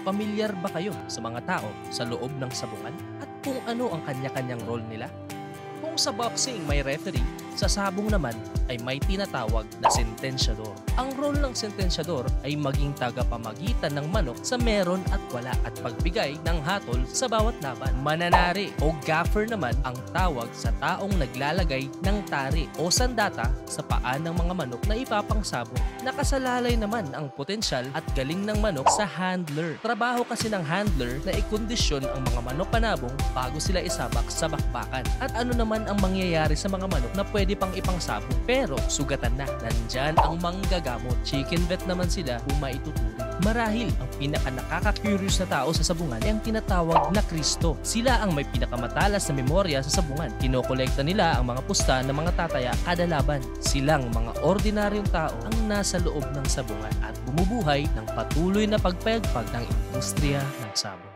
Pamilyar ba kayo sa mga tao sa loob ng sabungan at kung ano ang kanya-kanyang role nila? Kung sa boxing may referee, sa sabong naman ay may tinatawag na sentensyador. Ang role ng sentensyador ay maging tagapamagitan ng manok sa meron at wala at pagbigay ng hatol sa bawat laban. Mananari o gaffer naman ang tawag sa taong naglalagay ng tari o sandata sa paa ng mga manok na ipapangsabong. Nakasalalay naman ang potensyal at galing ng manok sa handler. Trabaho kasi ng handler na ikondisyon ang mga manok panabong bago sila isabak sa bakbakan. At ano naman ang mangyayari sa mga manok na pwede pang ipangsabong pero sugatan na. Nandyan ang manggagamot. Chicken vet naman sila kung maituturing. Marahil ang pinaka nakaka-curious na tao sa sabungan ay ang tinatawag na Kristo. Sila ang may pinakamatalas na memorya sa sabungan. Kinokolekta nila ang mga pusta ng mga tataya kada laban. Silang mga ordinaryong tao ang nasa loob ng sabungan at bumubuhay ng patuloy na pagpayagpag ng industriya ng sabong.